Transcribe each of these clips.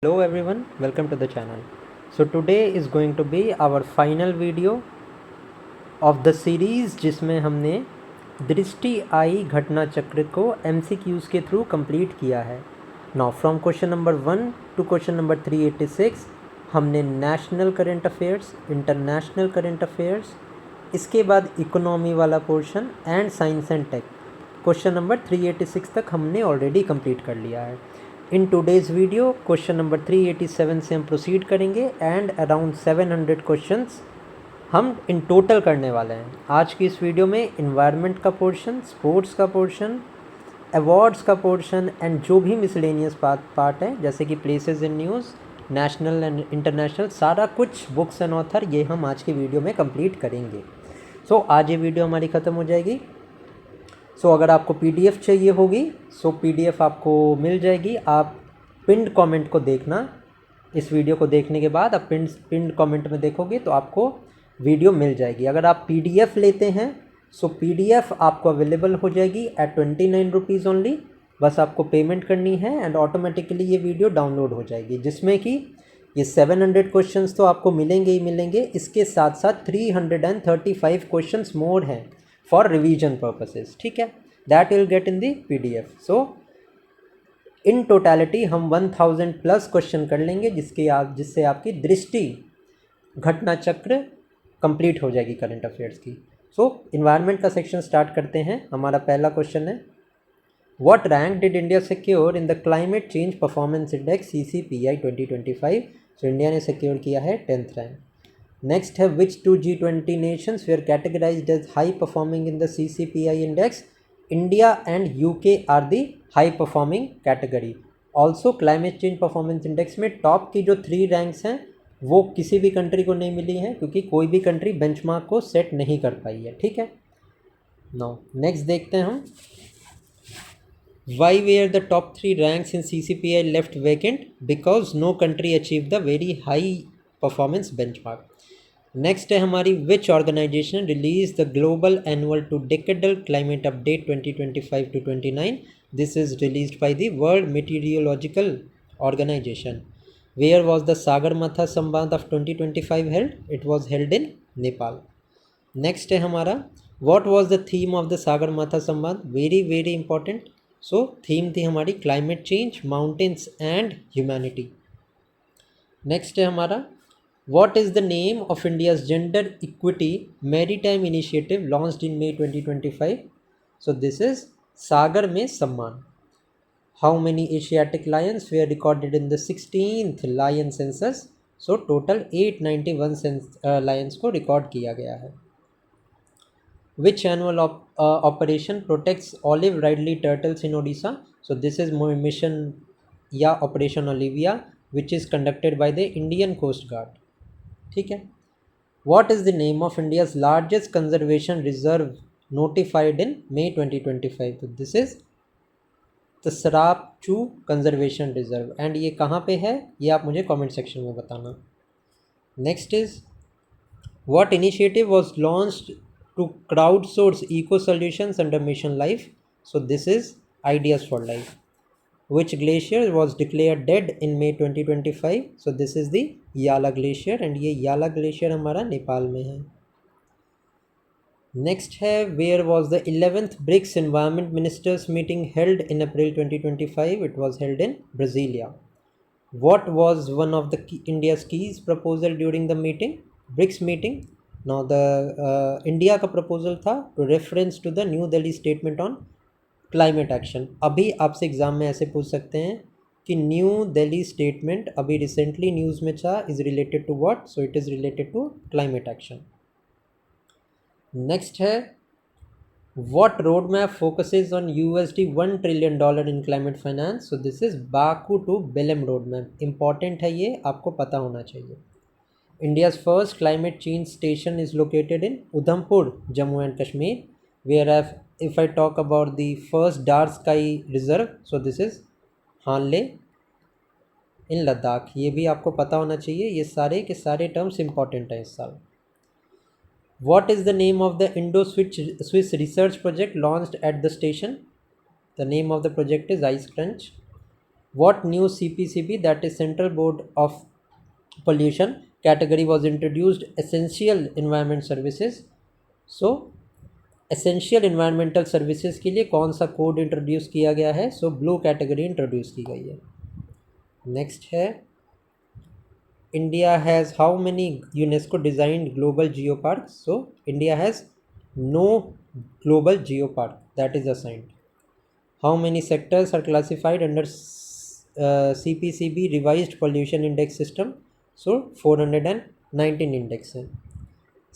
Hello everyone, welcome to the channel. So today is going to be our final video of the series जिसमें हमने दृष्टि आई घटना चक्र को MCQs के थ्रू कंप्लीट किया है. Now from question number 1 to question number 386 हमने national current affairs, international current affairs, इसके बाद इकोनॉमी वाला portion and science and tech question number 386 तक हमने ऑलरेडी कंप्लीट कर लिया है. In today's video question number 387 से हम प्रोसीड करेंगे एंड अराउंड 700 क्वेश्चंस हम इन टोटल करने वाले हैं. आज की इस वीडियो में इन्वायरमेंट का पोर्शन, स्पोर्ट्स का पोर्शन, अवार्ड्स का पोर्शन एंड जो भी मिसलेनियस पार्ट है जैसे कि places in news, national and international, सारा कुछ बुक्स एंड ऑथर ये हम आज की वीडियो में कंप्लीट करेंगे. सो आज ये वीडियो हमारी ख़त्म हो जाएगी. अगर आपको PDF चाहिए होगी PDF आपको मिल जाएगी. आप पिन्ड कमेंट को देखना. इस वीडियो को देखने के बाद आप पिन्ड कमेंट में देखोगे तो आपको वीडियो मिल जाएगी. अगर आप PDF लेते हैं PDF आपको अवेलेबल हो जाएगी एट 29 रुपीज़ ओनली. बस आपको पेमेंट करनी है एंड ऑटोमेटिकली ये वीडियो डाउनलोड हो जाएगी, जिसमें कि ये 700 क्वेश्चंस तो आपको मिलेंगे ही मिलेंगे. इसके साथ साथ 335 क्वेश्चंस मोर हैं फॉर रिवीजन पर्पसेस. ठीक है, that will get in the PDF. So in totality हम 1000 प्लस क्वेश्चन कर लेंगे जिससे आपकी दृष्टि घटना चक्र कंप्लीट हो जाएगी करंट अफेयर्स की. इन्वायरमेंट का सेक्शन स्टार्ट करते हैं. हमारा पहला क्वेश्चन है, what rank did India secure in the climate change performance index CCPI 2025. India ने सिक्योर किया है 10th रैंक. नेक्स्ट है, which 2 G20 nations were categorised as high performing in the CCPI index. India and UK are the high performing category. Also climate change performance index में top की जो 3 ranks हैं वो किसी भी कंट्री को नहीं मिली हैं, क्योंकि कोई भी कंट्री बेंचमार्क को सेट नहीं कर पाई है. ठीक है, नाउ नेक्स्ट देखते हैं हम, why were the top 3 ranks in CCPI left vacant. Because no country achieve the very high performance benchmark. Next है हमारी, which organisation release the global annual to decadal climate update 2025 to 29. This is released by the World Meteorological Organization. Where was the Sagarmatha Sambaad of 2025 held. It was held in Nepal. Next है हमारा, what was the theme of the Sagarmatha संवाद. Very very important. Theme थी हमारी climate change, mountains and humanity. Next है हमारा, what is the name of India's gender equity maritime initiative launched in May 2025. This is Sagar Mein Samman. How many Asiatic lions were recorded in the 16th lion census. Total 891 lions को record किया गया है. Which annual operation protects olive ridley turtles in Odisha. This is mission या Operation Olivia, which is conducted by the Indian Coast Guard. ठीक है. What is the name of India's largest conservation reserve notified in May 2025. This is the Sarapchu conservation reserve. And ये कहाँ पे है ये आप मुझे कमेंट सेक्शन में बताना. Next is, what initiative was launched to crowd source eco solutions under mission life. This is ideas for life. Which glacier was declared dead in May 2025. This is the Yala glacier and ये Yala glacier हमारा नेपाल में है. Next है, where was the 11th BRICS Environment Ministers meeting held in April 2025. It was held in Brasilia. What was one of the India's keys proposal during the meeting, BRICS meeting. Now the India का proposal था to reference to the New Delhi statement on climate action. अभी आपसे exam में ऐसे पूछ सकते हैं कि न्यू दिल्ली स्टेटमेंट अभी रिसेंटली न्यूज़ में था, is related to what. It is related to climate action. Next है, what road map focuses on USD $1 trillion in climate finance. This is Baku to Belem road map. Important है, ये आपको पता होना चाहिए. India's first climate change station is located in Udhampur, Jammu and Kashmir. Whereas if I talk about the first dark sky reserve, this is हानले इन लद्दाख. ये भी आपको पता होना चाहिए. ये सारे के सारे टर्म्स इंपॉर्टेंट हैं इस साल. What is the name of the Indo-Swiss research project launched at the station. The name of the project is Ice Crunch. What new CPCB, that is Central Board of Pollution category, was introduced? Essential Environment Services. So essential environmental services के लिए कौन सा code introduce किया गया है? सो blue category introduce की गई है। नेक्स्ट है, India has how many UNESCO designed global geo park? So India has no global geo park that is assigned. How many sectors are classified under CPCB revised pollution index system? So 419 index है।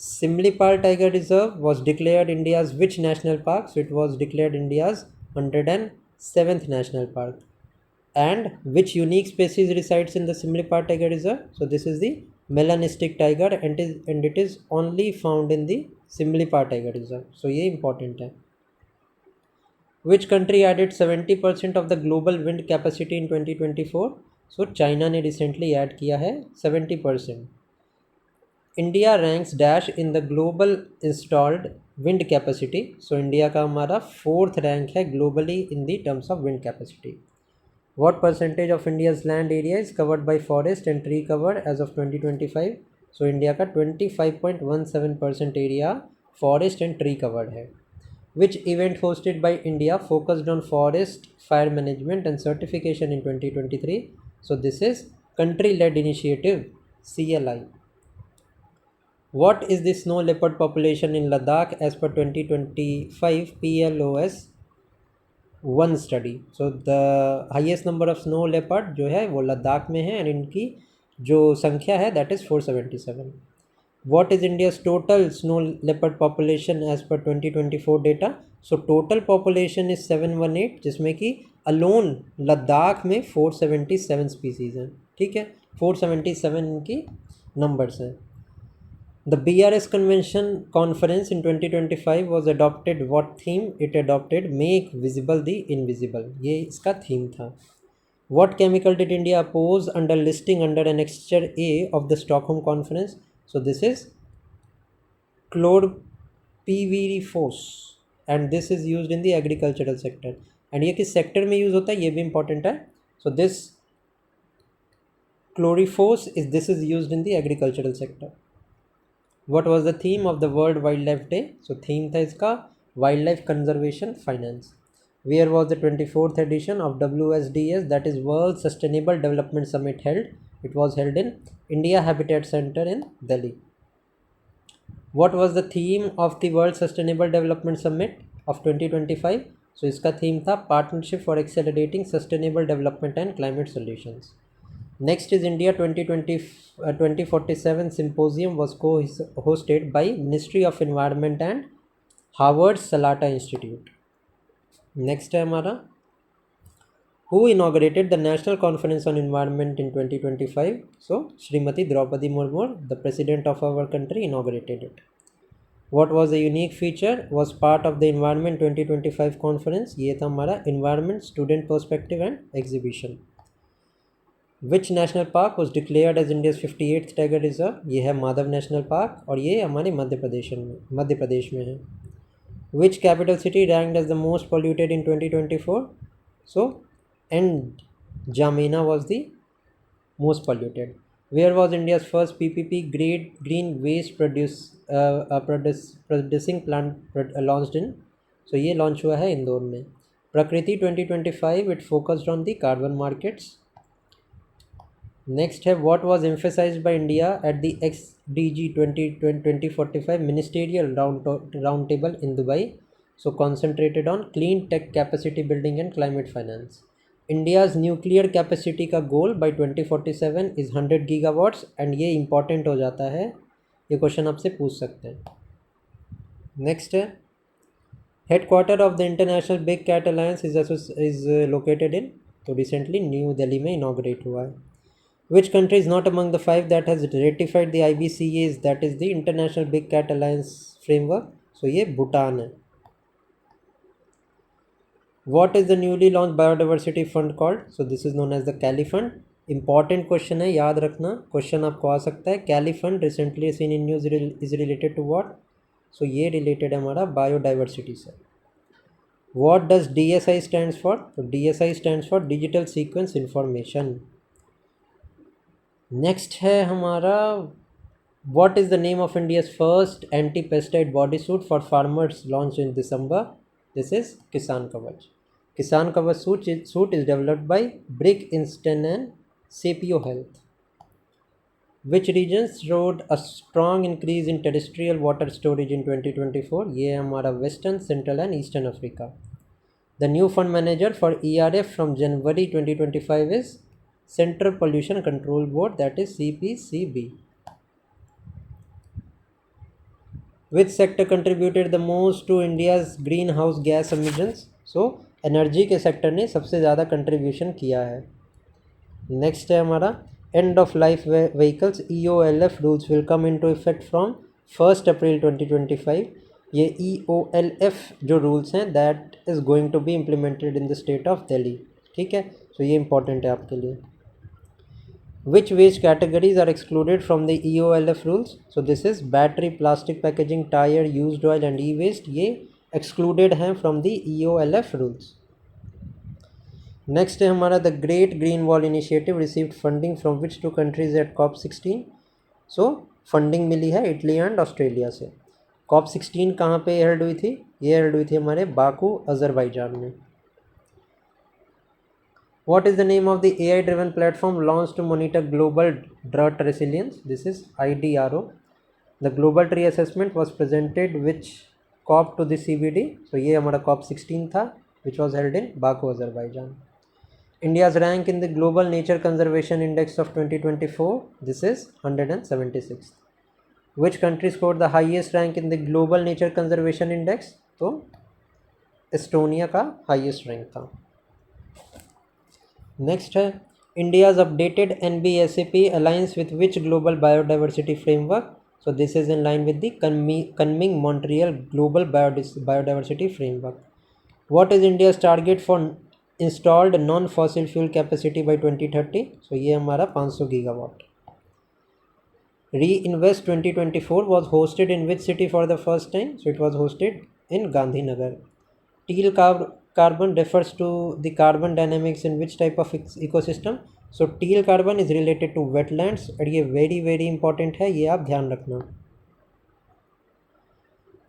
Simlipal Tiger Reserve was declared India's which national park? So it was declared India's 107th national park. And which unique species resides in the Simlipal Tiger Reserve? So this is the melanistic tiger, and it is only found in the Simlipal Tiger Reserve. So ये important है। Which country added 70% of the global wind capacity in 2024? So China ने recently add किया है 70%। India ranks dash in the global installed wind capacity? So India का हमारा 4th rank है globally in the terms of wind capacity. What percentage of India's land area is covered by forest and tree cover as of 2025? So India का 25.17% area forest and tree covered है। Which event hosted by India focused on forest fire management and certification in 2023? So this is country led initiative CLI। What is the snow leopard population in Ladakh as per 2025 PLOS 1 study? So the highest number of snow leopard जो है वो लद्दाख में है, and इनकी जो संख्या है that is 477. What is India's total snow leopard population as per 2024 data? So total population is 718, जिसमें कि alone लद्दाख में 477 species हैं। ठीक है, 477 इनकी numbers हैं। The BRS Convention Conference in 2025 was adopted what theme? It adopted Make Visible the Invisible. ये इसका थीम था। What chemical did India oppose under listing under Annexure A of the Stockholm Conference? So this is chlorpyrifos, and this is used in the agricultural sector. And ये किस sector में use होता है ये भी इंपॉर्टेंट है। So this chlorifos is used in the agricultural sector. What was the theme of the World Wildlife Day? So theme था इसका Wildlife Conservation Finance. Where was the 24th edition of WSDS, that is World Sustainable Development Summit held? It was held in India Habitat Center in Delhi. What was the theme of the World Sustainable Development Summit of 2025? So इसका theme था Partnership for Accelerating Sustainable Development and Climate Solutions. Next is India 2047 Symposium was co-hosted by Ministry of Environment and Harvard Salata Institute. Next है हमारा, who inaugurated the National Conference on Environment in 2025? So Srimati Draupadi Murmu, the President of our country, inaugurated it. What was the unique feature was part of the Environment 2025 conference? ये था हमारा Environment Student Perspective and Exhibition. Which national park was declared as India's 58th Tiger Reserve? ये है Madhav national park, और ये हमारे मध्य प्रदेश में है। Which capital city ranked as the most polluted in 2024? So N'Djamena was the most polluted. Where was India's first PPP green waste producing plant launched in? So ये launch हुआ है इंदौर में। प्रकृति 2025 it focused on the carbon markets. Next है, what was emphasized by India at the XDG 2045 Ministerial Roundtable in Dubai? So concentrated on clean tech capacity building and climate finance. India's nuclear capacity का goal by 2047 is 100 gigawatts, and ये important हो जाता है, ये question आपसे पूछ सकते हैं। नेक्स्ट है, headquarter of the international big cat alliance is located in? तो रिसेंटली न्यू दिल्ली में इनॉग्रेट हुआ है। Which country is not among the 5 that has ratified the IBCA's, that is the International Big Cat Alliance framework? So ये भूटान है। What is the newly launched biodiversity fund called? So this is known as the Cali Fund. Important question है, याद रखना, question आपको आ सकता है। Cali Fund recently seen in news is related to what? So ये related है हमारा biodiversity से। What does DSI stands for? तो DSI stands for Digital Sequence Information. Next है हमारा What is the name of India's first anti-pesticide bodysuit for farmers launched in December? This is Kisan Kavach. Kisan Kavach suit is developed by Brick Instant and CPO Health. Which regions showed a strong increase in terrestrial water storage in 2024? ये हमारा Western, Central and Eastern Africa. The new fund manager for ERF from January 2025 is Central Pollution Control Board, that is CPCB. Which sector contributed the most to India's greenhouse gas emissions? So energy के sector ने सबसे ज़्यादा contribution किया है. Next है हमारा end of life vehicles EOLF rules will come into effect from 1 April 2025. ये EOLF जो रूल्स हैं that is going to be implemented in the state of Delhi. ठीक है, सो ये इंपॉर्टेंट है आपके लिए. Which waste categories are excluded from the EOLF rules? So this is battery, plastic packaging, tire, used oil and e-waste. ये excluded हैं from the EOLF rules. Next है हमारा the Great Green Wall Initiative received funding from which two countries at COP16? So funding मिली है Italy and Australia से. COP16 कहाँ पे held हुई थी? ये हेल्ड हुई थी हमारे बाकू अजरबैजान में. What is the name of the AI-driven platform launched to monitor global drought resilience? This is IDRO. The global tree assessment was presented which COP to the CBD. So ये हमारा COP16 था, which was held in Baku, Azerbaijan. India's rank in the Global Nature Conservation Index of 2024. This is 176th. Which country scored the highest rank in the Global Nature Conservation Index? तो Estonia का highest rank था. Next है India's updated NBSAP alliance with which global biodiversity framework. So this is in line with the Kunming Montreal global biodiversity framework. What is India's target for installed non fossil fuel capacity by 2030? सो ये हमारा 500 gigawatt. Re invest 2024 was hosted in which city for the first time? So it was hosted in Gandhinagar. Teal carbon refers to the carbon dynamics in which type of ecosystem? So teal carbon is related to wetlands और ये very important है, ये आप ध्यान रखना.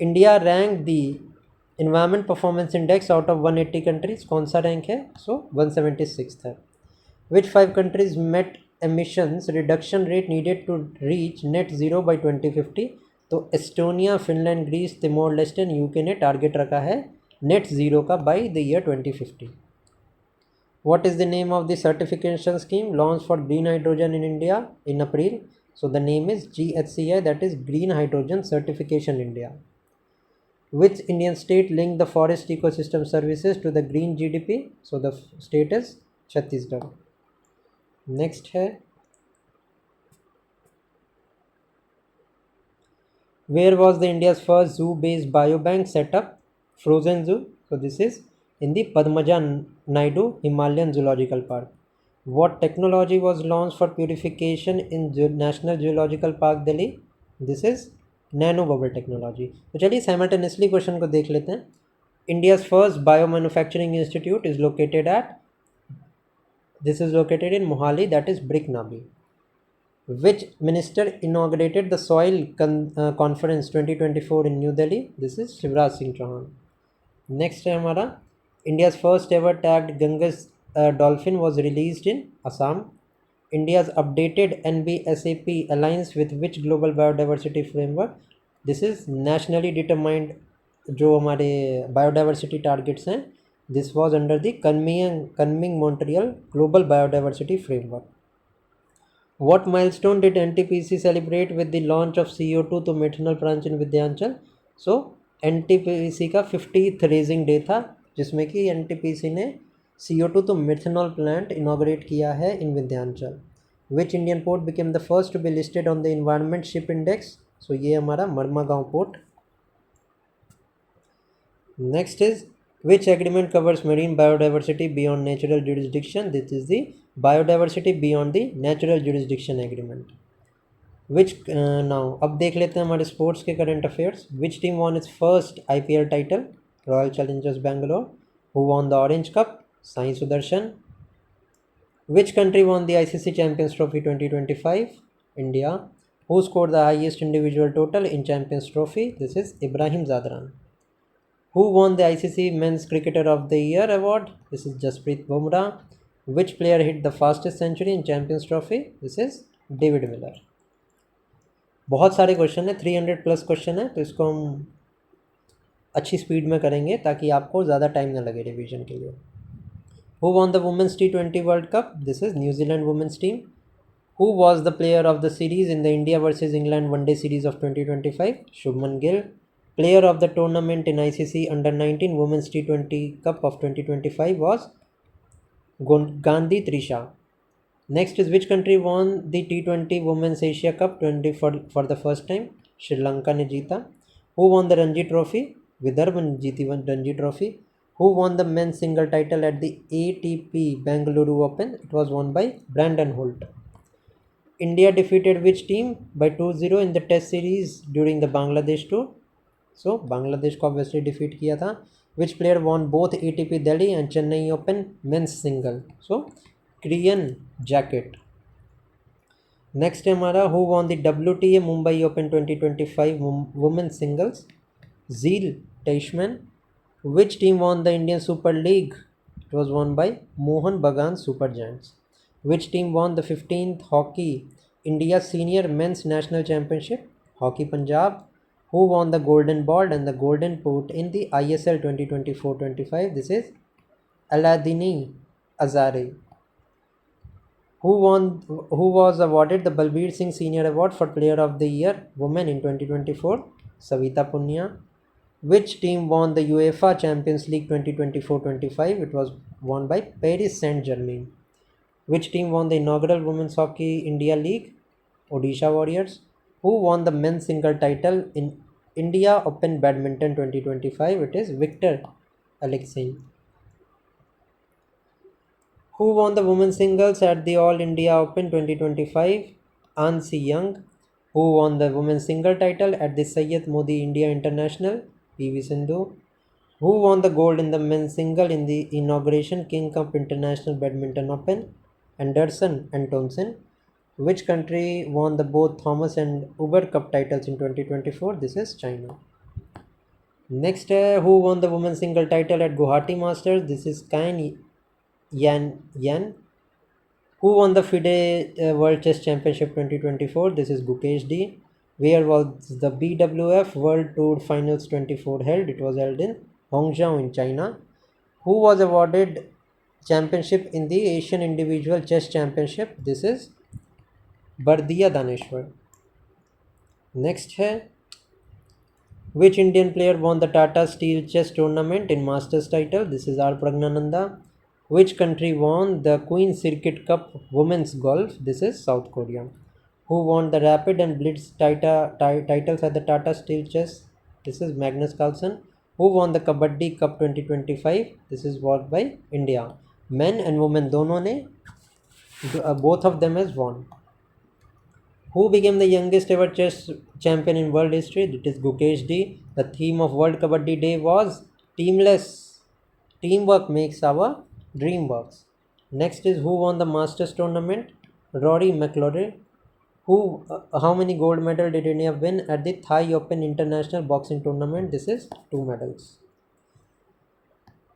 India ranked the environment performance index out of 180 countries. कौन सा rank है? So 176th है. Which 5 countries met emissions reduction rate needed to reach net zero by 2050? तो Estonia, Finland, Greece, Timor Leste and UK ने target रखा है net zero का by the year 2050. What is the name of the certification scheme launched for green hydrogen in India in April? So the name is GHCI, that is Green Hydrogen Certification India. Which Indian state linked the forest ecosystem services to the green GDP? So the state is Chhattisgarh. Next है where was the India's first zoo-based biobank set up? Frozen Zoo. So this is in the Padmaja Naidu Himalayan Zoological Park. What technology was launched for purification in National Zoological Park Delhi? This is nano bubble technology. तो चलिए simultaneously question को देख लेते हैं. India's first biomanufacturing institute is located in Mohali, that is Briknabi. Which minister inaugurated the soil conference 2024 in New Delhi? This is Shivraj Singh Chauhan. Next है हमारा India's first ever tagged Ganges dolphin was released in Assam. India's updated NBSAP alliance with which global biodiversity framework? This is nationally determined जो हमारे बायोडाइवर्सिटी targets हैं. This was under the Kunming Montreal global biodiversity framework. What milestone did NTPC celebrate with the launch of CO2 to methanol plant in Vindhyachal? सो NTPC का 50th raising day था जिसमें कि NTPC ने CO2 तो मिथेनॉल प्लांट इनॉग्रेट किया है in Vindhyachal. Which Indian port became the first to be listed on the environment ship index? So ये हमारा Mormugao port. Next is which agreement covers marine biodiversity beyond natural jurisdiction? This is the biodiversity beyond the natural jurisdiction agreement. Which now अब देख लेते हैं हमारे sports के current affairs. Which team won its first IPL title? Royal Challengers Bangalore. Who won the Orange Cup? Sai Sudarshan. Which country won the ICC Champions Trophy 2025? India. Who scored the highest individual total in Champions Trophy? This is Ibrahim Zadran. Who won the ICC Men's Cricketer of the Year award? This is Jasprit Bumrah. Which player hit the fastest century in Champions Trophy? This is David Miller. बहुत सारे question है, 300 plus question है, तो इसको हम अच्छी speed में करेंगे ताकि आपको ज़्यादा टाइम ना लगे रिवीजन के लिए. Who won the Women's T20 World Cup? This is New Zealand women's team. Who was the player of the series in the India versus England One Day Series of 2025? Shubman Gill. Player of the tournament in ICC Under-19 Women's T20 Cup of 2025 was Gandhi Trisha. Next is which country won the T20 Women's Asia Cup 20 for the first time? Sri Lanka ने जीता. Who won the Ranji Trophy? Vidarbh ने जीती Ranji Trophy. Who won the men's single title at the ATP Bengaluru Open? It was won by Brandon Holt. India defeated which team by 2-0 in the test series during the Bangladesh tour? So Bangladesh को obviously defeat किया था. Which player won both ATP Delhi and Chennai Open men's single? So Kriyan Jacket. Next है हमारा who won the WTA Mumbai Open 2025 women's singles? Zeel Teichmann. Which team won the Indian Super League? It was won by Mohan Bagan Super Giants. Which team won the 15th Hockey India Senior Men's National Championship? Hockey Punjab. Who won the Golden Ball and the Golden Boot in the ISL 2024-25? This is Aladini Azare. Who was awarded the Balbir Singh Senior Award for Player of the Year Women in 2024? Savita Punya. Which team won the UEFA Champions League 2024-25? It was won by Paris Saint-Germain. Which team won the inaugural Women's Hockey India League? Odisha Warriors. Who won the men's single title in India Open Badminton 2025? It is Victor Alexei. Who won the women's singles at the All India Open 2025? Ansi Young. Who won the women's single title at the Syed Modi India International? PV Sindhu. Who won the gold in the men's single in the inauguration King Cup International Badminton Open? Anderson Antonsen. Which country won the both Thomas and Uber Cup titles in 2024? This is China. Next, who won the women's single title at Guwahati Masters? This is Kain Yan. Who won the FIDE World Chess Championship 2024? This is Gukesh D. Where was the BWF World Tour Finals 24 held? It was held in Hangzhou in China. Who was awarded championship in the Asian Individual Chess Championship? This is Bardia Daneshwar. Next है which Indian player won the Tata Steel Chess Tournament in Masters title? This is R. Pragnananda. Which country won the Queen Circuit Cup Women's Golf? This is South Korea. Who won the Rapid and Blitz titles at the Tata Steel Chess? This is Magnus Carlsen. Who won the Kabaddi Cup 2025? This is won by India. Men and women दोनों ने both of them has won. Who became the youngest ever chess champion in world history? It is Gukesh D. The theme of World Kabaddi Day was teamless. Teamwork makes our dream works. Next is who won the Masters tournament? Rory McIlroy. How many gold medals did India win at the Thai Open International Boxing Tournament? This is 2 medals.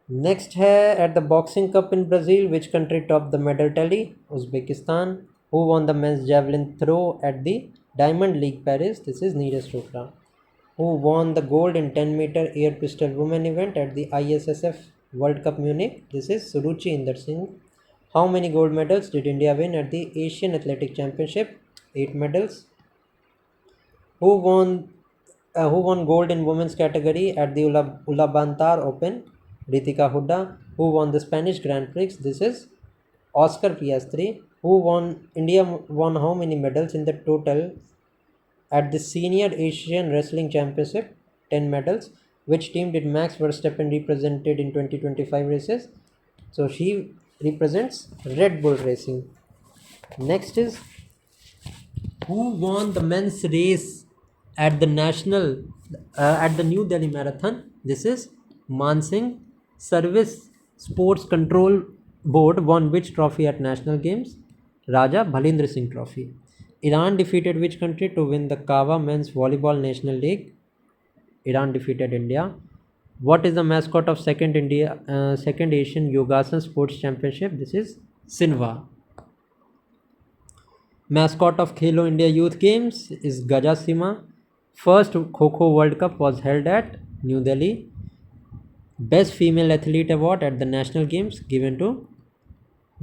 Next है at the Boxing Cup in Brazil, which country topped the medal tally? Uzbekistan. Who won the men's javelin throw at the Diamond League Paris? This is Neeraj Chopra. Who won the gold in 10-meter air pistol women event at the ISSF World Cup Munich? This is Suruchi Inder Singh. How many gold medals did India win at the Asian Athletic Championship? 8 medals. Who won gold in women's category at the Ulaanbaatar Open? Ritika Hooda. Who won the Spanish Grand Prix? This is Oscar Piastri. India won how many medals in the total at the Senior Asian Wrestling Championship? 10 medals. Which team did Max Verstappen represented in 2025 races? So she represents Red Bull Racing. Next is who won the men's race at the New Delhi Marathon? This is Mansingh Service Sports Control Board won which trophy at National Games? Raja Bhalendra Singh Trophy. Iran defeated which country to win the Kawa Men's Volleyball National League? Iran defeated India. What is the mascot of second Asian Yogasan Sports Championship? This is Sinwa. Mascot of Khelo India Youth Games is Gajasima. First Kho World Cup was held at New Delhi. Best Female Athlete Award at the National Games given to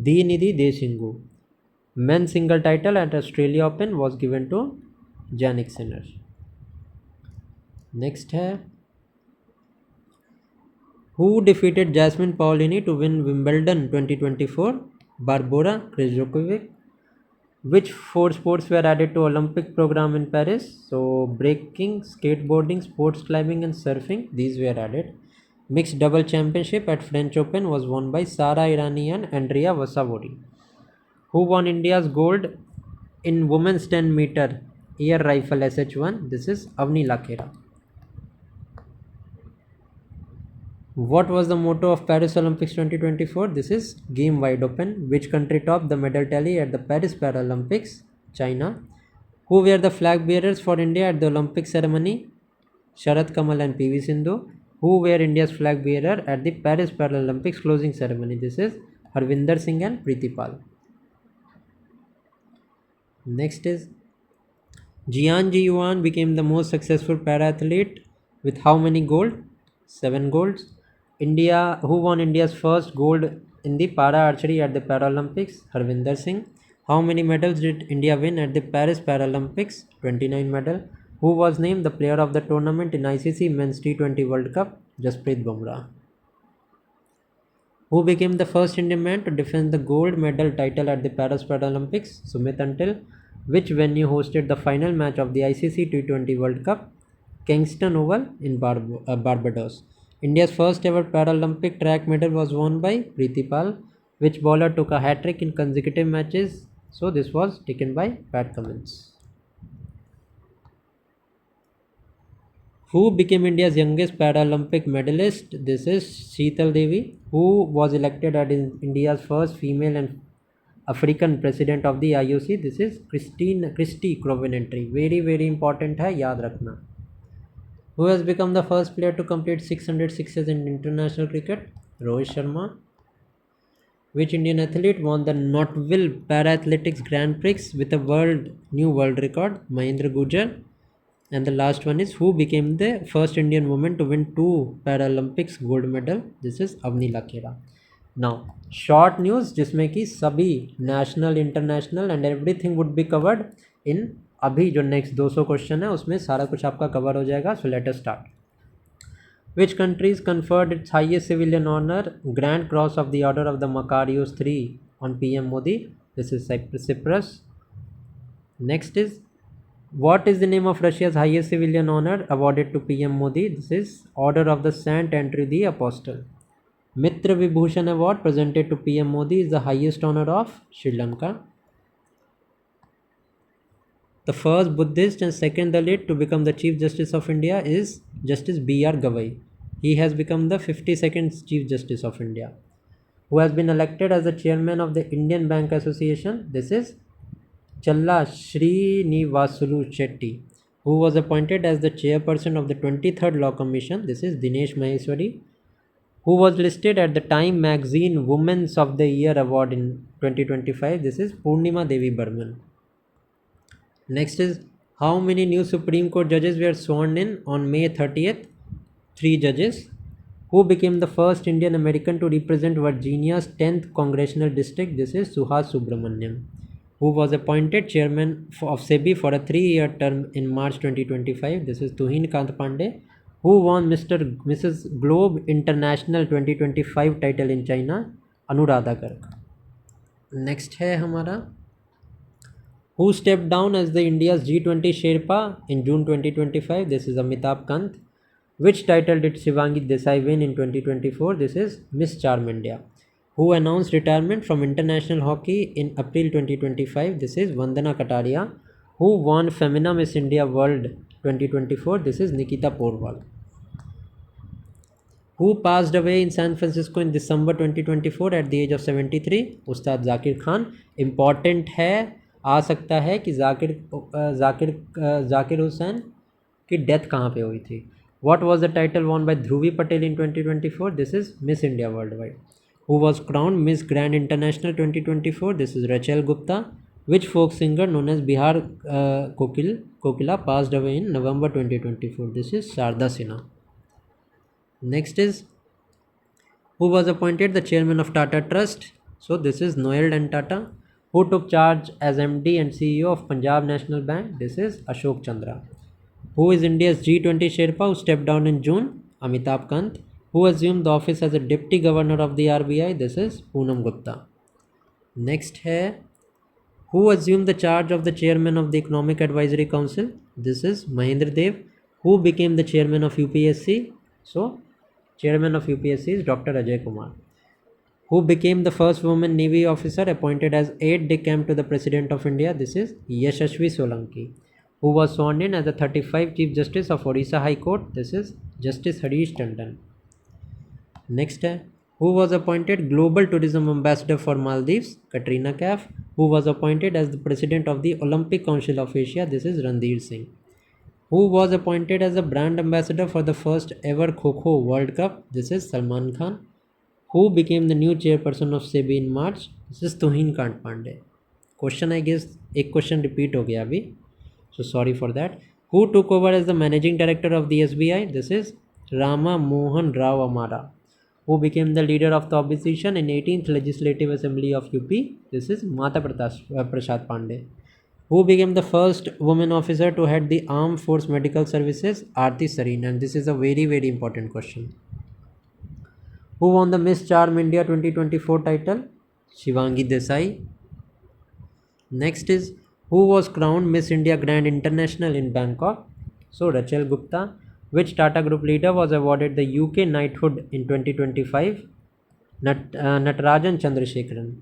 Deenidhi Deshingu. Men's single title at Australia Open was given to Jannik Sinner. Next है Who defeated Jasmine Paolini to win Wimbledon 2024? Barbora Krejcikovic. Which four sports were added to Olympic program in Paris? So breaking, skateboarding, sports climbing and surfing, these were added. Mixed double championship at French Open was won by Sara Irani and Andrea Vasavori. Who won India's gold in women's 10-meter air rifle SH1? This is Avni Lakhera. What was the motto of Paris Olympics 2024? This is Game Wide Open. Which country topped the medal tally at the Paris Paralympics? China. Who were the flag bearers for India at the Olympic ceremony? Sharat Kamal and PV Sindhu. Who were India's flag bearer at the Paris Paralympics closing ceremony? This is Harvinder Singh and Preeti Pal. Next is Jian Jiyuan became the most successful para-athlete with how many gold? 7 golds. Who won India's first gold in the para archery at the Paralympics? Harvinder Singh. How many medals did India win at the Paris Paralympics? 29 medals. Who was named the player of the tournament in ICC Men's T20 World Cup? Jasprit Bumrah. Who became the first Indian man to defend the gold medal title at the Paris Paralympics? Sumit Until. Which venue hosted the final match of the ICC T20 World Cup? Kingston Oval in Barbados. India's first ever Paralympic track medal was won by Preeti Pal. Which bowler took a hat-trick in consecutive matches? So this was taken by Pat Cummins. Who became India's youngest Paralympic medalist? This is Sheetal Devi. Who was elected as India's first female and African president of the IOC? This is Christy Crovenentry. Very important है, याद रखना. Who has become the first player to complete 600 sixes in international cricket? Rohit Sharma. Which Indian athlete won the Knotville Para-Athletics Grand Prix with a new world record? Mahendra Gujar. And the last one is who became the first Indian woman to win 2 Paralympics gold medal? This is Avni Lakhera. Now, short news जिसमें कि सभी national, international and everything would be covered in अभी जो next 200 question है उसमें सारा कुछ आपका कवर हो जाएगा. So let us start. Which countries conferred its highest civilian honor, Grand Cross of the Order of the Macarius III on PM Modi? This is Cyprus. Next is what is the name of Russia's highest civilian honor awarded to PM Modi? This is Order of the Saint Andrew the Apostle. Mitra Vibhushan Award presented to PM Modi is the highest honor of Sri Lanka. The first Buddhist and second Dalit to become the Chief Justice of India is Justice B.R. Gavai. He has become the 52nd Chief Justice of India. Who has been elected as the chairman of the Indian Bank Association? This is Challa Srinivasulu Shetty. Who was appointed as the chairperson of the 23rd Law Commission? This is Dinesh Maheshwari. Who was listed at the Time Magazine Women's of the Year Award in 2025? This is Purnima Devi Burman. Next is how many new Supreme Court judges were sworn in on May 30th? 3 judges. Who became the first Indian American to represent Virginia's 10th Congressional District? This is Suhas Subramaniam. Who was appointed chairman of SEBI for a 3-year term in March 2025? This is Tuhin Kant Pandey. Who won Mrs. Globe International 2025 title in China? Anuradha Garg. Next है हमारा Who stepped down as the India's G20 Sherpa in June 2025? This is Amitabh Kant. Which title did Shivangi Desai win in 2024? This is Miss Charm India. Who announced retirement from international hockey in April 2025? This is Vandana Kataria. Who won Femina Miss India World 2024? This is Nikita Porwal. Who passed away in San Francisco in December 2024 at the age of 73? Ustad Zakir Khan. Important है, आ सकता है कि जाकिर हुसैन की death कहाँ पे हुई थी. What was the title won by Dhruvi Patel in 2024? This is Miss India Worldwide. Who was crowned Miss Grand International 2024? This is Rachel Gupta. Which folk singer known as Bihar Kokila passed away in November 2024? This is Sharda Sinha. Next is, who was appointed the chairman of Tata Trust? So this is Noel Dan Tata. Who took charge as MD and CEO of Punjab National Bank? This is Ashok Chandra. Who is India's G20 Sherpa who stepped down in June? Amitabh Kant. Who assumed the office as a deputy governor of the RBI? This is Poonam Gupta. Next है, who assumed the charge of the chairman of the Economic Advisory Council? This is Mahendra Dev. Who became the chairman of UPSC? So, chairman of UPSC is Dr. Ajay Kumar. Who became the first woman Navy officer appointed as aide-de-camp to the President of India? This is Yashashvi Solanki. Who was sworn in as the 35th Chief Justice of Odisha High Court? This is Justice Harish Tandon. Next, who was appointed Global Tourism Ambassador for Maldives? Katrina Kaif. Who was appointed as the President of the Olympic Council of Asia? This is Ranveer Singh. Who was appointed as a brand ambassador for the first ever Kho-Kho World Cup? This is Salman Khan. Who became the new chairperson of SEBI in March? This is Tuhin Kant Pandey. Question, I guess, एक question repeat हो गया अभी, so sorry for that. Who took over as the managing director of the SBI? This is Rama Mohan Rao Amara. Who became the leader of the opposition in 18th Legislative Assembly of UP? This is Mata Prasad Pandey. Who became the first woman officer to head the Armed Force Medical Services? Aarti Sareen. And this is a very, very important question. Who won the Miss Charm India 2024 title? Shivangi Desai. Next is, who was crowned Miss India Grand International in Bangkok? So, Rachel Gupta. Which Tata Group leader was awarded the UK knighthood in 2025? Natarajan Chandrasekharan.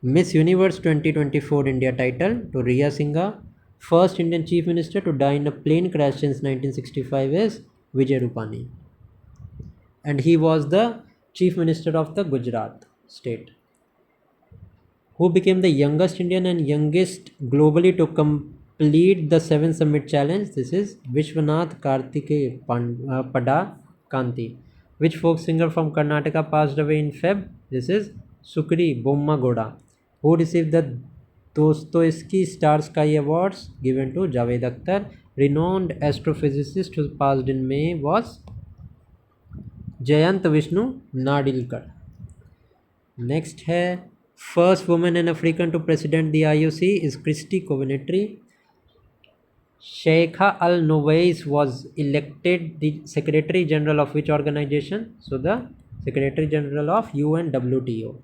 Miss Universe 2024 India title to Riya Singha. First Indian Chief Minister to die in a plane crash since 1965 is Vijay Rupani. And he was the Chief Minister of the Gujarat state. Who became the youngest Indian and youngest globally to complete the 7 Summit Challenge? This is Vishwanath Karthike Pada Kanti. Which folk singer from Karnataka passed away in Feb? This is Sukri Bommagoda. Who received the Dostoevsky Star Sky Awards given to Javed Akhtar? Renowned astrophysicist who passed in May was Jayant Vishnu Nadilkar. Next है, first woman and African to president the IOC is Christy Covenetry. Sheikha Al Nowais was elected the Secretary General of which organization? So the Secretary General of UNWTO.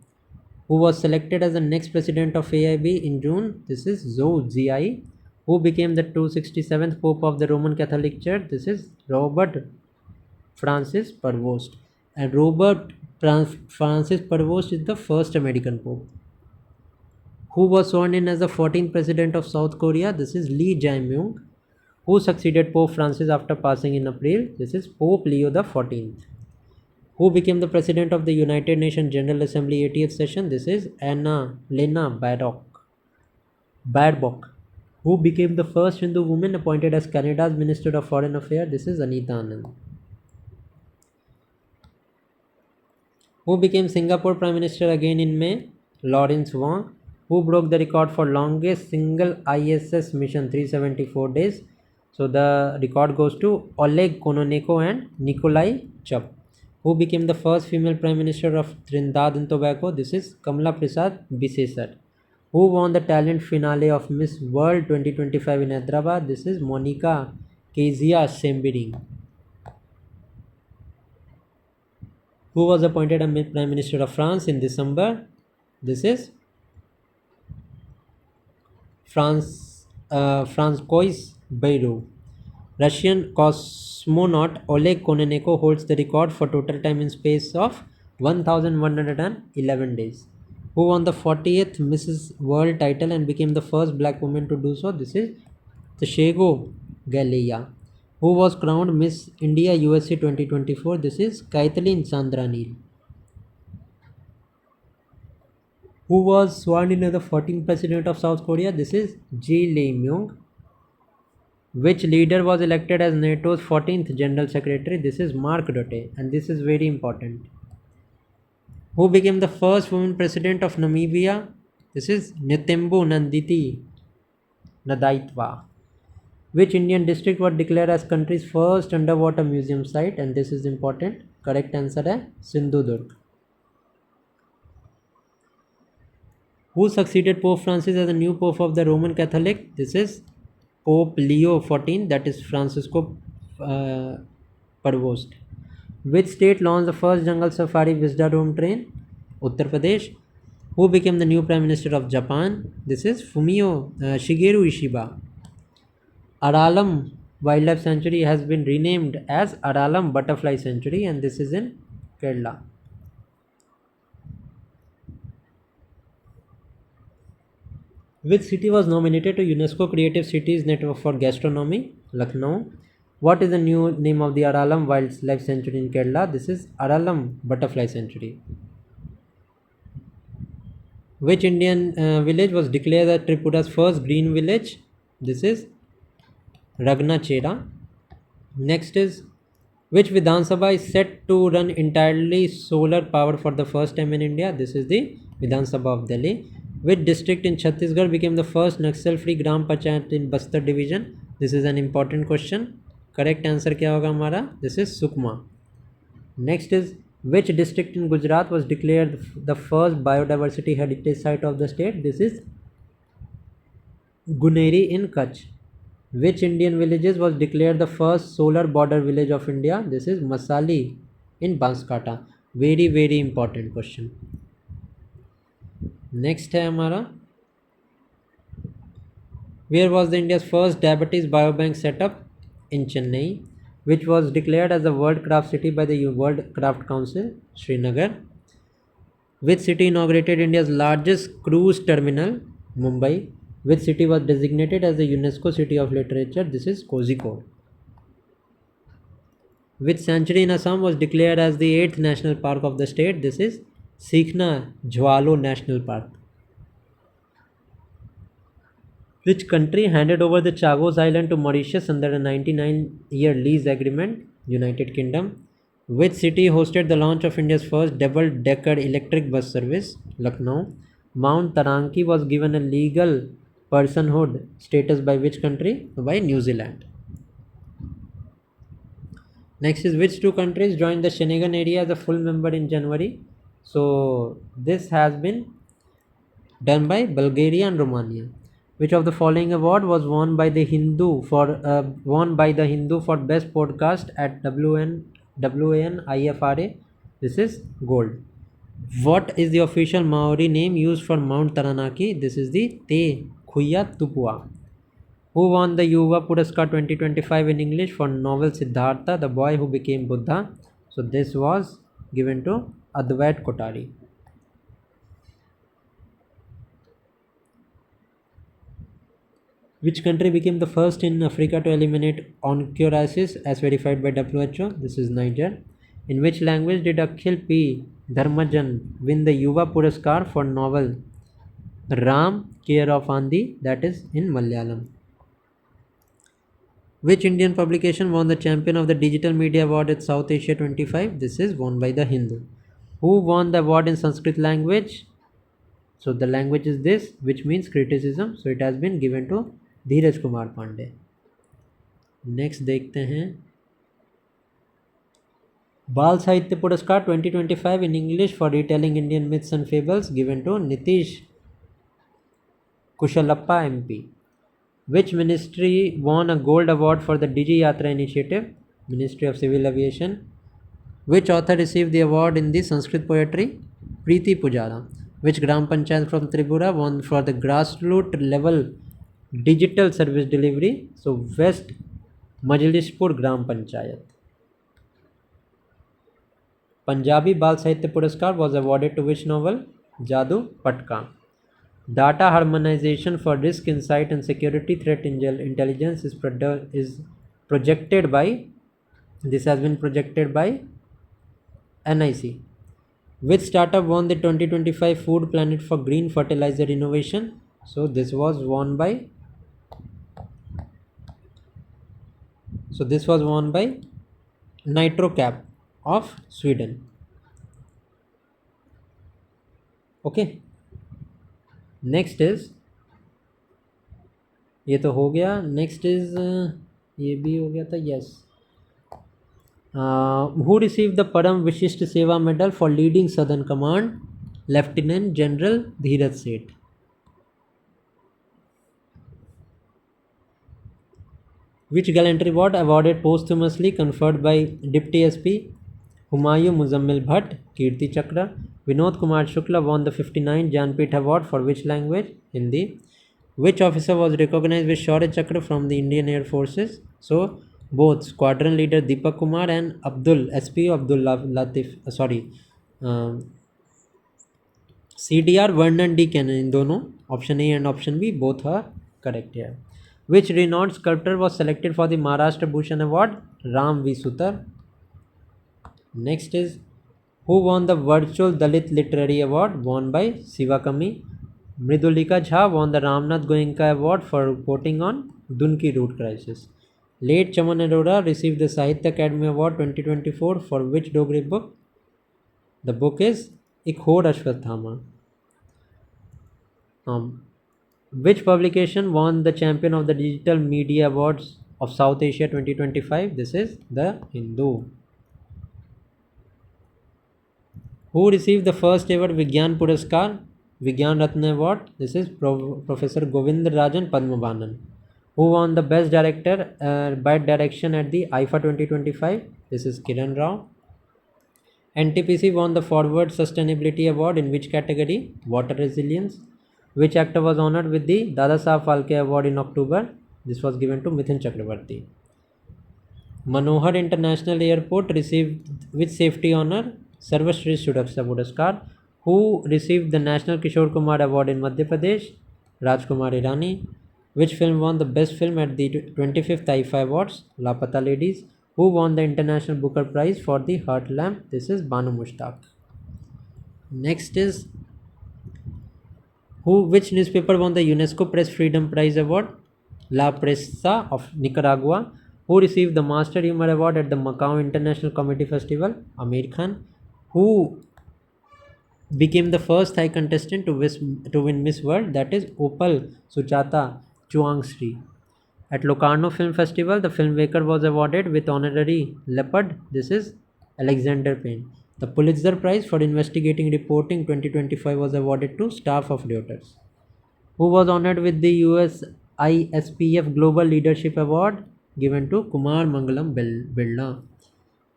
Who was selected as the next president of AIB in June? This is Zhou Ziai. Who became the 267th Pope of the Roman Catholic Church? This is Robert Francis Prevost. And Robert Francis Prevost is the first American Pope. Who was sworn in as the 14th President of South Korea? This is Lee Jae-myung. Who succeeded Pope Francis after passing in April? This is Pope Leo XIV. Who became the President of the United Nations General Assembly 80th session? This is Lena Baerbock. Who became the first Hindu woman appointed as Canada's Minister of Foreign Affairs? This is Anita Anand. Who became Singapore Prime Minister again in May? Lawrence Wong. Who broke the record for longest single ISS mission, 374 days? So the record goes to Oleg Kononenko and Nikolai Chup. Who became the first female Prime Minister of Trinidad and Tobago? This is Kamala Prasad Bisesar. Who won the talent finale of Miss World 2025 in Hyderabad? This is Monica Kezia Sembiring. Who was appointed as Prime Minister of France in December? This is Francois Bayrou. Russian cosmonaut Oleg Kononenko holds the record for total time in space of 1111 days. Who won the 40th Mrs. World title and became the first black woman to do so? This is Tshego Galeya. Who was crowned Miss India USA 2024? This is Kaitlin Chandranil. Who was sworn in as the 14th president of South Korea? This is Ji Lee-myung. Which leader was elected as NATO's 14th General Secretary? This is Mark Rutte, and this is very important. Who became the first woman president of Namibia? This is Netembo Nanditi Nadaitwa. Which Indian district was declared as country's first underwater museum site? And this is important. Correct answer is Sindhudurg. Who succeeded Pope Francis as the new Pope of the Roman Catholic? This is Pope Leo XIV, that is Francisco Parvost. Which state launched the first jungle safari Wisdom train? Uttar Pradesh. Who became the new Prime Minister of Japan? This is Shigeru Ishiba. Aralam Wildlife Sanctuary has been renamed as Aralam Butterfly Sanctuary, and this is in Kerala. Which city was nominated to UNESCO Creative Cities Network for Gastronomy? Lucknow. What is the new name of the Aralam Wildlife Sanctuary in Kerala? This is Aralam Butterfly Sanctuary. Which Indian village was declared as Tripura's first green village? This is Ragnachera. Next is, which Vidhan Sabha is set to run entirely solar power for the first time in India? This is the Vidhan Sabha of Delhi. Which district in Chhattisgarh became the first Naxal-free Gram Panchayat in Bastar division? This is an important question. Correct answer क्या होगा हमारा? This is Sukma. Next is, which district in Gujarat was declared the first biodiversity heritage site of the state? This is Guneri in Kutch. Which Indian villages was declared the first solar border village of India? This is Masali in Banskata. Very very important question. Next है हमारा, where was the India's first diabetes biobank set up? In Chennai. Which was declared as the World Craft City by the World Craft Council? Srinagar. Which city inaugurated India's largest cruise terminal? Mumbai. Which city was designated as the UNESCO City of Literature? This is Kozhikode. Which sanctuary in Assam was declared as the 8th national park of the state? This is Sikhna Jwalo National Park. Which country handed over the Chagos Island to Mauritius under a 99-year lease agreement? United Kingdom. Which city hosted the launch of India's first double-decker electric bus service? Lucknow. Mount Taranki was given a legal personhood status by which country? By New Zealand. Next is, which two countries joined the Schengen area as a full member in January? So this has been done by Bulgaria and Romania. Which of the following award was won by the Hindu for best podcast at WAN-IFRA? This is gold. What is the official Maori name used for Mount Taranaki? This is the Te Khuya Tupua. Who won the Yuva Puraskar 2025 in English for novel Siddhartha, the boy who became Buddha? So this was given to Advait Kotari. Which country became the first in Africa to eliminate onchorasis as verified by WHO? This is Niger. In which language did Akhil P. Dharmajan win the Yuva Puraskar for novel Ram Care of Andi? That is in Malayalam. Which Indian publication won the Champion of the Digital Media Award at South Asia 25? This is won by The Hindu. Who won the award in Sanskrit language? So the language is this, which means criticism. So it has been given to Dheeraj Kumar Pandey. Next देखते हैं, बाल साहित्य पुरस्कार 2025 in English for retelling Indian myths and fables given to Nitish Kushalappa MP. Which ministry won a gold award for the Digi Yatra initiative? Ministry of Civil Aviation. Which author received the award in the Sanskrit poetry? Preeti Pujara. Which Gram Panchayat from Tripura won for the grassroots level digital service delivery? So West Majlispur Gram Panchayat. Punjabi Bal Sahitya Puraskar was awarded to which novel? Jadoo Patka. Data harmonization for risk insight and security threat intelligence is projected by, this has been projected by NIC. Which startup won the 2025 Food Planet for Green Fertilizer Innovation? So this was won by Nitrocap of Sweden. Okay. Next is, ये तो हो गया. Next is, ये भी हो गया था. Yes. Who received the Param Vishisht Seva Medal for leading Southern Command? Lieutenant General Dheeraj Seth. Which gallantry award awarded posthumously conferred by Deputy SP Humayun Muzammil Bhatt Kirti Chakra? Vinod Kumar Shukla won the 59th Jnanpith Award for which language? Hindi. Which officer was recognized with Shaurya Chakra from the Indian Air Forces? So both squadron leader Deepak Kumar and SP Abdul Latif, CDR Vernon D. Cannon. In दोनों, option A and option B, both are correct here. Which renowned sculptor was selected for the Maharashtra Bhushan Award? Ram V. Sutar. Next is, who won the Virtual Dalit Literary Award? Won by Sivakami. Mridulika Jha won the Ramnath Goenka Award for reporting on Dunki root crisis. Late Chaman Arora received the Sahitya Academy Award 2024 for which Dogri book? The book is Ikhod Ashwathama. Which publication won the Champion of the Digital Media Awards of South Asia 2025? This is The Hindu. Who received the first ever Vigyan Puraskar, Vigyan Ratna Award? This is Professor Govind Rajan Padmabhanan. Who won the Best Director by Direction at the IFA 2025? This is Kiran Rao. NTPC won the Forward Sustainability Award in which category? Water Resilience. Which actor was honored with the Dada Saheb Phalke Award in October? This was given to Mithun Chakrabarti. Manohar International Airport received which safety honor? Sarvashresth Suraksha Puraskar. Who received the National Kishore Kumar Award in Madhya Pradesh? Rajkumar Irani. Which film won the best film at the 25th IFA Awards? Lapata Ladies. Who won the International Booker Prize for The Heart Lamp? This is Banu Mushtaq. Next is, which newspaper won the UNESCO Press Freedom Prize Award? La Prensa of Nicaragua. Who received the Master Humor Award at the Macau International Comedy Festival? Amir Khan. Who became the first Thai contestant to win Miss World? That is Opal Suchata Chuangsri. At Locarno Film Festival, the filmmaker was awarded with honorary leopard. This is Alexander Payne. The Pulitzer Prize for Investigating Reporting 2025 was awarded to staff of Reuters. Who was honored with the US ISPF Global Leadership Award? Given to Kumar Mangalam Birla.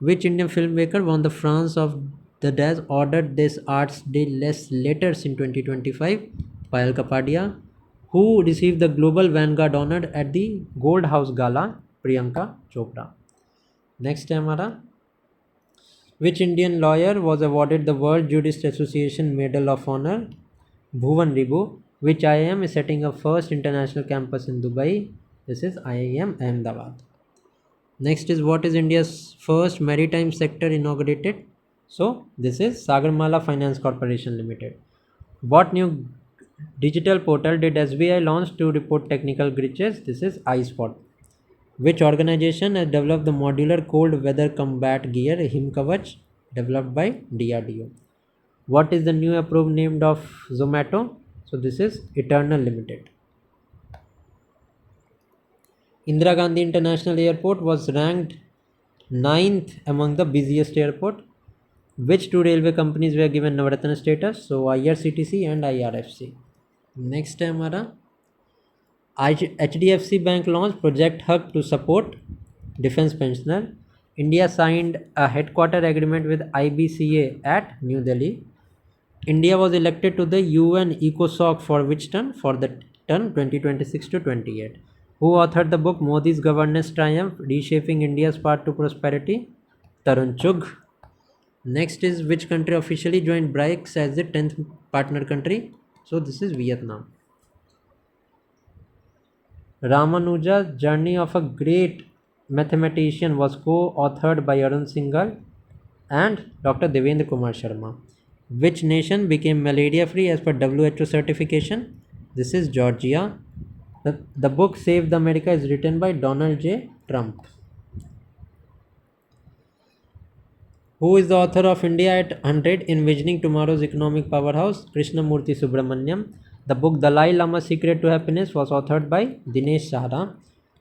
Which Indian filmmaker won the France of the Des Ordered des Arts des Letters in 2025? Payal Kapadia. Who received the Global Vanguard Honor at the Gold House Gala? Priyanka Chopra. Next है हमारा, which Indian lawyer was awarded the World Jurist Association Medal of Honor? Bhuvan Ribu. Which IIM is setting up first international campus in Dubai? This is IIM Ahmedabad. Next is, what is India's first maritime sector inaugurated? So this is Sagarmala Finance Corporation Limited. What new digital portal did SBI launch to report technical glitches? This is iSpot. Which organization has developed the modular cold weather combat gear Himkavach, developed by DRDO? What is the new approved name of Zomato? So this is Eternal Limited. Indira Gandhi International Airport was ranked 9th among the busiest airport. Which two railway companies were given Navaratna status? So IRCTC and IRFC. Next है हमारा, HDFC Bank launched Project Hug to support defense pensioner. India signed a headquarter agreement with IBCA at New Delhi. India was elected to the UN ECOSOC for which term? For the term 2026 to 28. Who authored the book Modi's Governance Triumph, Reshaping India's Path to Prosperity? Tarun Chugh. Next is, which country officially joined BRICS as the 10th partner country? So this is Vietnam. Ramanuja's Journey of a Great mathematician was co-authored by Arun Singhal and Dr. Devendra Kumar Sharma. Which nation became malaria free as per WHO certification? This is Georgia. The book Save the America is written by Donald J. Trump. Who is the author of India at 100 Envisioning Tomorrow's Economic Powerhouse? Krishnamurthy Subramaniam. The book Dalai Lama's Secret to Happiness was authored by Dinesh Sahara.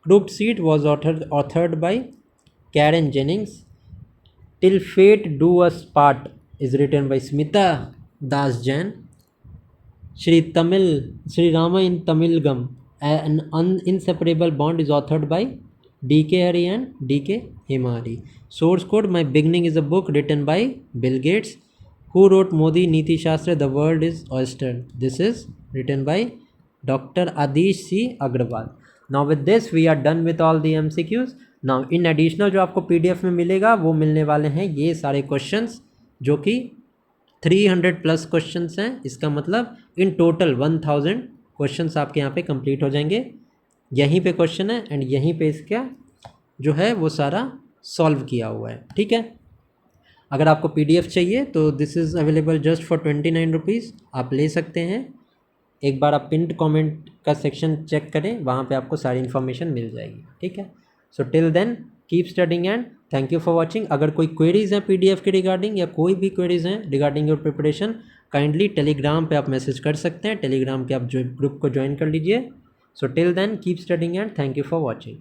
Crooked Seed was authored by Karen Jennings. Till Fate Do Us Part is written by Smita Das Jain. Sri Rama in Tamilgam, an inseparable bond is authored by D.K. Hari and D.K. Himari. Source code, My Beginning is a book written by Bill Gates. Who wrote Modi Niti Shastra, The World is Oyster? This is written by Dr. Adish C. Agrawal. Now with this we are done with all the MCQs. Now in additional जो आपको PDF में मिलेगा वो मिलने वाले हैं ये सारे क्वेश्चंस जो कि 300 प्लस क्वेश्चंस हैं. इसका मतलब इन टोटल 1000 क्वेश्चंस आपके यहाँ पे कंप्लीट हो जाएंगे. यहीं पे क्वेश्चन है एंड यहीं पे इसका जो है वो सारा सॉल्व किया हुआ है. ठीक है. अगर आपको PDF चाहिए तो this is available just for 29 rupees. आप ले सकते हैं. एक बार आप पिंड कमेंट का सेक्शन चेक करें, वहाँ पे आपको सारी इन्फॉर्मेशन मिल जाएगी. ठीक है. So till then keep studying and thank you for watching. अगर कोई क्वेरीज़ हैं PDF के रिगार्डिंग या कोई भी क्वेरीज़ हैं regarding your preparation, kindly Telegram पे आप मैसेज कर सकते हैं. टेलीग्राम के आप जो ग्रुप को ज्वाइन कर लीजिए. So till then keep studying and thank you for watching.